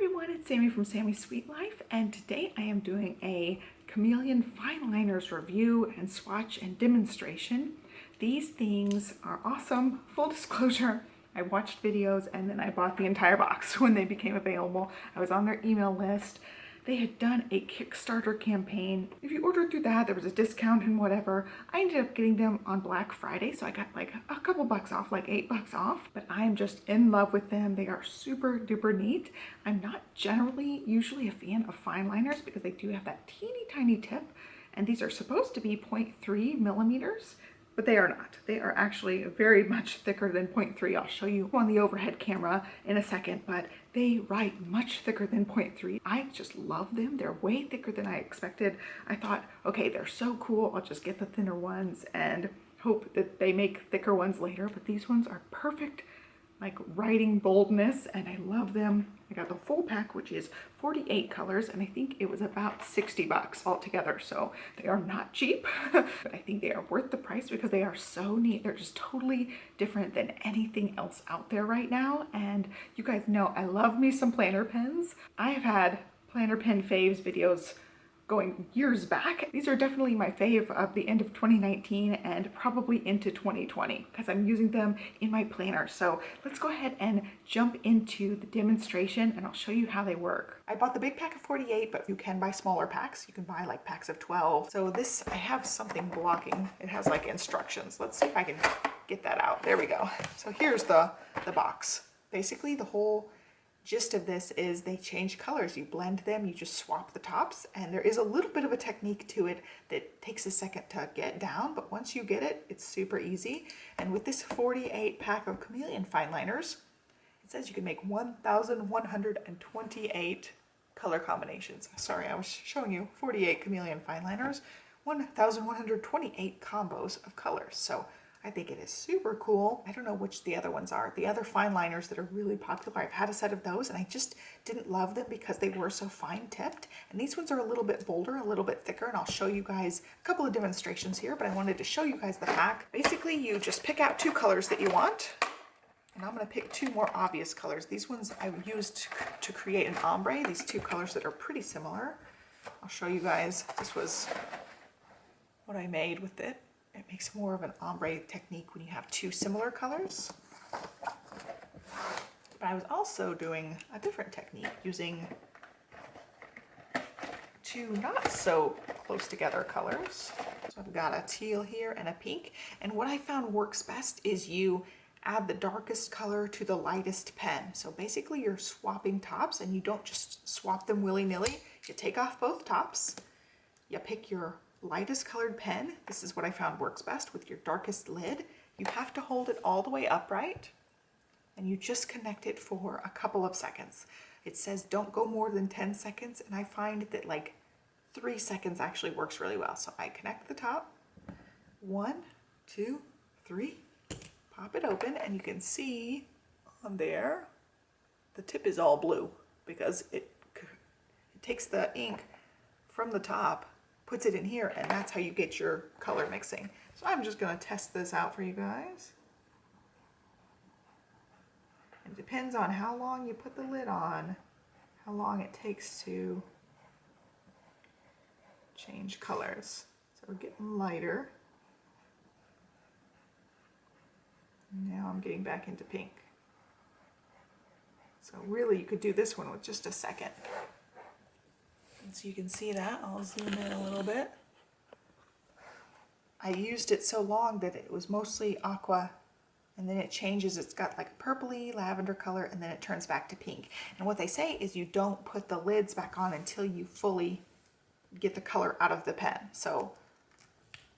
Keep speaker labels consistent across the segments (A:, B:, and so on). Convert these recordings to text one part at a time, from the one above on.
A: everyone, it's Sami from Sami's Sweet Life, and today I am doing a Chameleon Fineliners review and swatch and demonstration. These things are awesome. Full disclosure, I watched videos and then I bought the entire box when they became available. I was on their email list. They had done a Kickstarter campaign. If you ordered through that, there was a discount and whatever. I ended up getting them on Black Friday, so I got like a couple bucks off, like $8 off. But I am just in love with them. They are super duper neat. I'm not usually a fan of fine liners because they do have that teeny tiny tip, and these are supposed to be 0.3 millimeters. But they are not. They are actually very much thicker than 0.3. I'll show you on the overhead camera in a second, but they write much thicker than 0.3. I just love them. They're way thicker than I expected. I thought, okay, they're so cool. I'll just get the thinner ones and hope that they make thicker ones later. But these ones are perfect, like writing boldness, and I love them. I got the full pack, which is 48 colors, and I think it was about $60 altogether, so they are not cheap, but I think they are worth the price because they are so neat. They're just totally different than anything else out there right now, and you guys know I love me some planner pens. I have had planner pen faves videos going years back. These are definitely my fave of the end of 2019 and probably into 2020 because I'm using them in my planner. So let's go ahead and jump into the demonstration and I'll show you how they work. I bought the big pack of 48, but you can buy smaller packs. You can buy like packs of 12. So this, I have something blocking. It has like instructions. Let's see if I can get that out. There we go. So here's the box. Basically the whole gist of this is they change colors. You blend them, you just swap the tops, and there is a little bit of a technique to it that takes a second to get down, but once you get it, it's super easy. And with this 48 pack of Chameleon fine liners, it says you can make 1,128 color combinations. Sorry, I was showing you 48 Chameleon fine liners, 1,128 combos of colors. So I think it is super cool. I don't know which the other ones are. The other fine liners that are really popular, I've had a set of those and I just didn't love them because they were so fine tipped. And these ones are a little bit bolder, a little bit thicker, and I'll show you guys a couple of demonstrations here, but I wanted to show you guys the pack. Basically, you just pick out two colors that you want. And I'm going to pick two more obvious colors. These ones I used to create an ombre, these two colors that are pretty similar. I'll show you guys. This was what I made with it. It makes more of an ombre technique when you have two similar colors. But I was also doing a different technique using two not so close together colors. So I've got a teal here and a pink. And what I found works best is you add the darkest color to the lightest pen. So basically you're swapping tops and you don't just swap them willy-nilly. You take off both tops, you pick your lightest colored pen. This is what I found works best with your darkest lid. You have to hold it all the way upright and you just connect it for a couple of seconds. It says don't go more than 10 seconds and I find that like 3 seconds actually works really well. So I connect the top, 1, 2, 3, pop it open, and you can see on there the tip is all blue because it takes the ink from the top, puts it in here, and that's how you get your color mixing. So I'm just going to test this out for you guys. It depends on how long you put the lid on, how long it takes to change colors. So we're getting lighter. Now I'm getting back into pink. So really you could do this one with just a second. And so you can see that. I'll zoom in a little bit. I used it so long that it was mostly aqua, and then it changes. It's got like a purpley lavender color, and then it turns back to pink. And what they say is you don't put the lids back on until you fully get the color out of the pen. So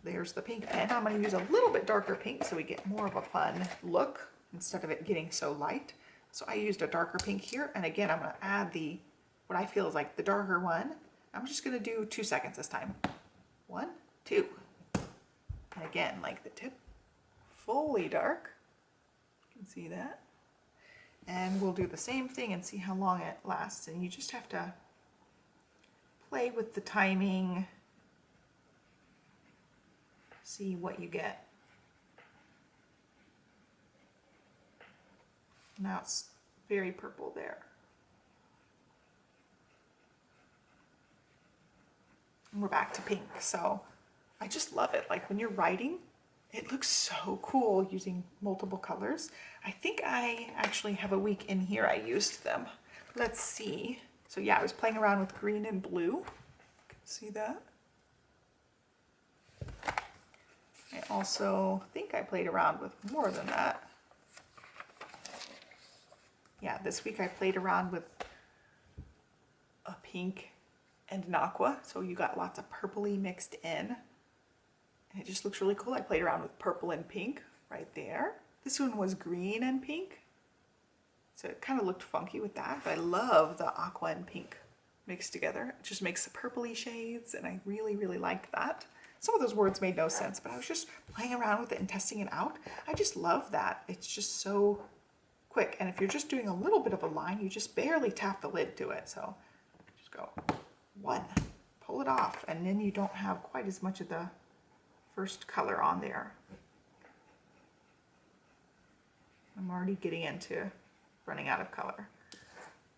A: there's the pink pen. I'm going to use a little bit darker pink so we get more of a fun look instead of it getting so light. So I used a darker pink here, and again I'm going to add what I feel is like the darker one. I'm just going to do 2 seconds this time. 1, 2. And again, like the tip, fully dark. You can see that. And we'll do the same thing and see how long it lasts. And you just have to play with the timing, see what you get. Now it's very purple there. And we're back to pink. So I just love it. Like when you're writing, it looks so cool using multiple colors. I think I actually have a week in here I used them. Let's see. So yeah, I was playing around with green and blue. See that? I also think I played around with more than that. Yeah, this week I played around with a pink and an aqua. So you got lots of purpley mixed in. And it just looks really cool. I played around with purple and pink right there. This one was green and pink. So it kind of looked funky with that, but I love the aqua and pink mixed together. It just makes the purpley shades, and I really, really liked that. Some of those words made no sense, but I was just playing around with it and testing it out. I just love that. It's just so quick. And if you're just doing a little bit of a line, you just barely tap the lid to it. So just go 1, pull it off, and then you don't have quite as much of the first color on there. I'm already getting into running out of color.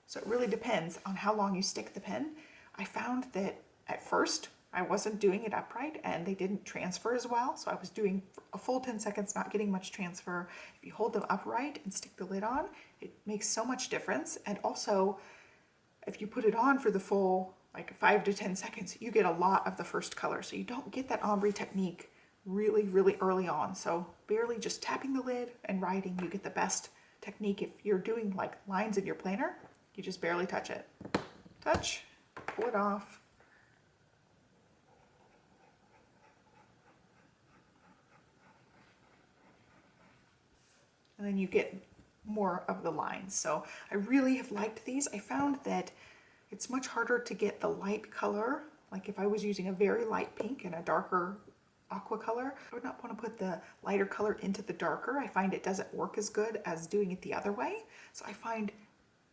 A: So it really depends on how long you stick the pen. I found that at first I wasn't doing it upright and they didn't transfer as well. So I was doing a full 10 seconds, not getting much transfer. If you hold them upright and stick the lid on, it makes so much difference. And also, if you put it on for the full like 5 to 10 seconds, you get a lot of the first color. So you don't get that ombre technique really, really early on. So barely just tapping the lid and writing, you get the best technique. If you're doing like lines in your planner, you just barely touch it. Touch, pull it off. And then you get more of the lines. So I really have liked these. I found that it's much harder to get the light color. Like if I was using a very light pink and a darker aqua color, I would not want to put the lighter color into the darker. I find it doesn't work as good as doing it the other way. So I find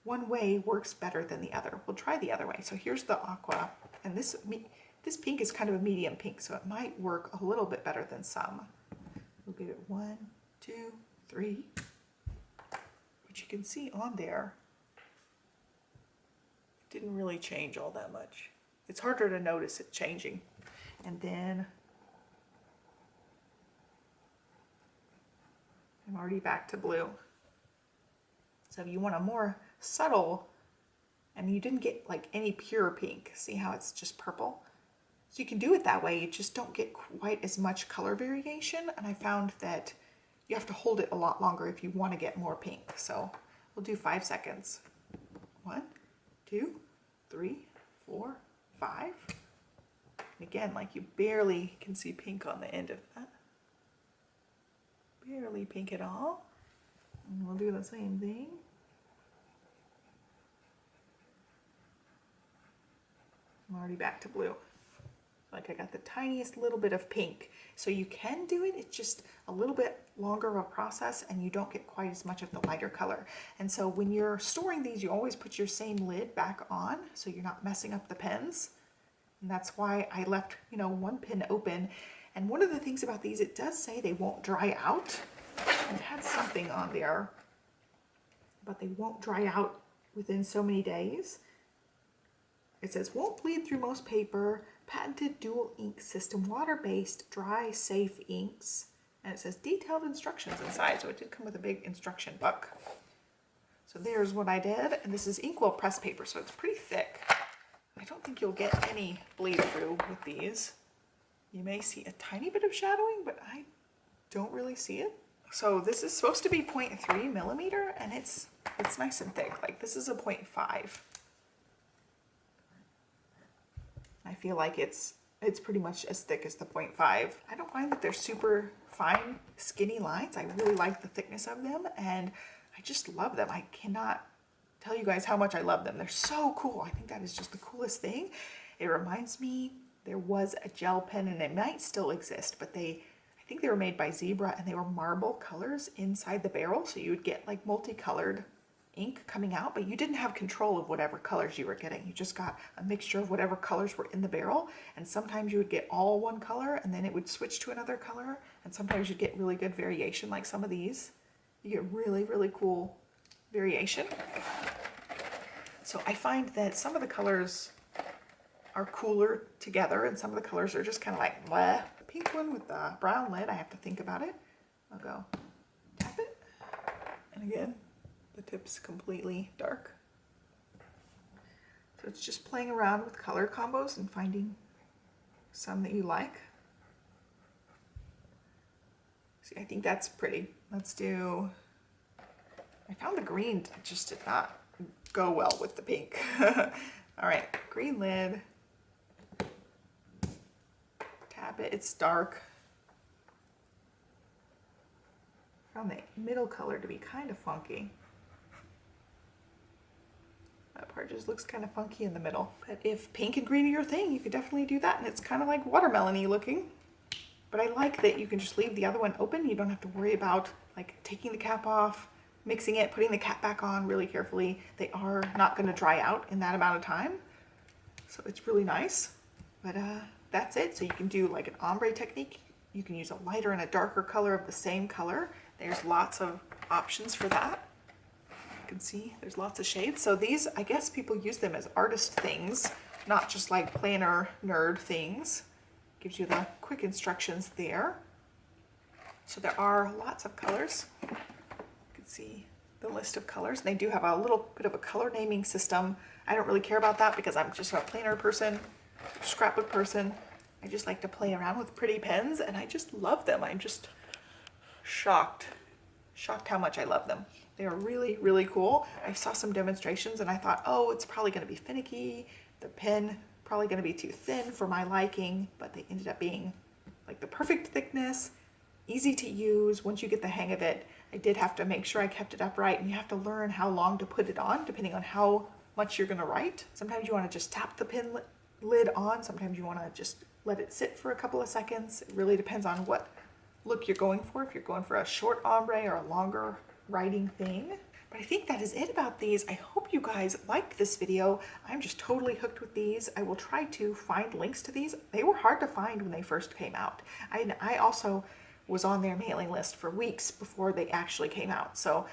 A: one way works better than the other. We'll try the other way. So here's the aqua, and this pink is kind of a medium pink, so it might work a little bit better than some. We'll give it 1, 2, 3. But you can see on there, it didn't really change all that much. It's harder to notice it changing. And then I'm already back to blue. So if you want a more subtle, and you didn't get like any pure pink, see how it's just purple? So you can do it that way, you just don't get quite as much color variation. And I found that you have to hold it a lot longer if you want to get more pink. So we'll do 5 seconds. 1, 2, 3, 4, 5. And again, like you barely can see pink on the end of that. Barely pink at all. And we'll do the same thing. I'm already back to blue. Like I got the tiniest little bit of pink. So you can do it, it's just a little bit longer of a process and you don't get quite as much of the lighter color. And so when you're storing these, you always put your same lid back on so you're not messing up the pens. And that's why I left, you know, one pen open. And one of the things about these, it does say they won't dry out. It had something on there, but they won't dry out within so many days. It says, won't bleed through most paper, patented dual ink system, water-based, dry, safe inks. And it says detailed instructions inside, so it did come with a big instruction book. So there's what I did, and this is INKWELL press paper, so it's pretty thick. I don't think you'll get any bleed through with these. You may see a tiny bit of shadowing, but I don't really see it. So this is supposed to be 0.3 millimeter, and it's nice and thick. Like this is a 0.5. I feel like it's pretty much as thick as the 0.5. I don't find that they're super fine, skinny lines. I really like the thickness of them, and I just love them. I cannot tell you guys how much I love them. They're so cool. I think that is just the coolest thing. It reminds me, there was a gel pen, and it might still exist, but I think they were made by Zebra, and they were marble colors inside the barrel, so you would get like multicolored ink coming out, but you didn't have control of whatever colors you were getting. You just got a mixture of whatever colors were in the barrel, and sometimes you would get all one color and then it would switch to another color, and sometimes you'd get really good variation like some of these. You get really, really cool variation. So I find that some of the colors are cooler together, and some of the colors are just kind of like bleh. The pink one with the brown lid, I have to think about it. I'll go tap it, and again, the tip's completely dark. So it's just playing around with color combos and finding some that you like. See, I think that's pretty. Let's do, I found the green, it just did not go well with the pink. All right, green lid. Tap it, it's dark. Found the middle color to be kind of funky. That part just looks kind of funky in the middle. But if pink and green are your thing, you could definitely do that. And it's kind of like watermelon-y looking. But I like that you can just leave the other one open. You don't have to worry about like taking the cap off, mixing it, putting the cap back on really carefully. They are not going to dry out in that amount of time. So it's really nice. But that's it. So you can do like an ombre technique. You can use a lighter and a darker color of the same color. There's lots of options for that. You can see there's lots of shades. So these, I guess people use them as artist things, not just like planner nerd things. Gives you the quick instructions there. So there are lots of colors. You can see the list of colors. They do have a little bit of a color naming system. I don't really care about that because I'm just a planner person, scrapbook person. I just like to play around with pretty pens, and I just love them. I'm just shocked how much I love them. They are really, really cool. I saw some demonstrations and I thought, oh, it's probably going to be finicky. The pen probably going to be too thin for my liking, but they ended up being like the perfect thickness, easy to use once you get the hang of it. I did have to make sure I kept it upright, and you have to learn how long to put it on depending on how much you're going to write. Sometimes you want to just tap the pen lid on. Sometimes you want to just let it sit for a couple of seconds. It really depends on what look you're going for, if you're going for a short ombre or a longer writing thing. But I think that is it about these. I hope you guys liked this video. I'm just totally hooked with these. I will try to find links to these. They were hard to find when they first came out. I also was on their mailing list for weeks before they actually came out. So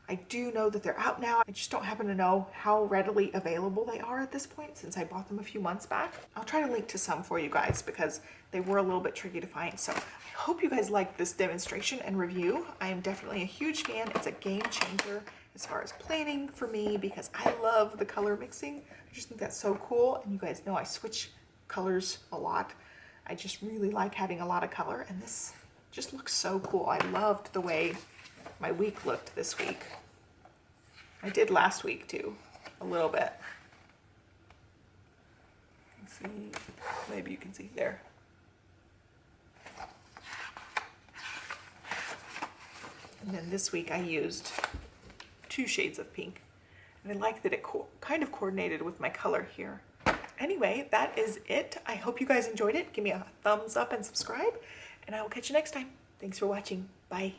A: I do know that they're out now. I just don't happen to know how readily available they are at this point since I bought them a few months back. I'll try to link to some for you guys because they were a little bit tricky to find. So I hope you guys liked this demonstration and review. I am definitely a huge fan. It's a game changer as far as planning for me because I love the color mixing. I just think that's so cool. And you guys know I switch colors a lot. I just really like having a lot of color, and this just looks so cool. I loved the way my week looked this week. I did last week too, a little bit. Let's see, maybe you can see there. And then this week I used 2 shades of pink. And I like that it kind of coordinated with my color here. Anyway, that is it. I hope you guys enjoyed it. Give me a thumbs up and subscribe, and I will catch you next time. Thanks for watching. Bye.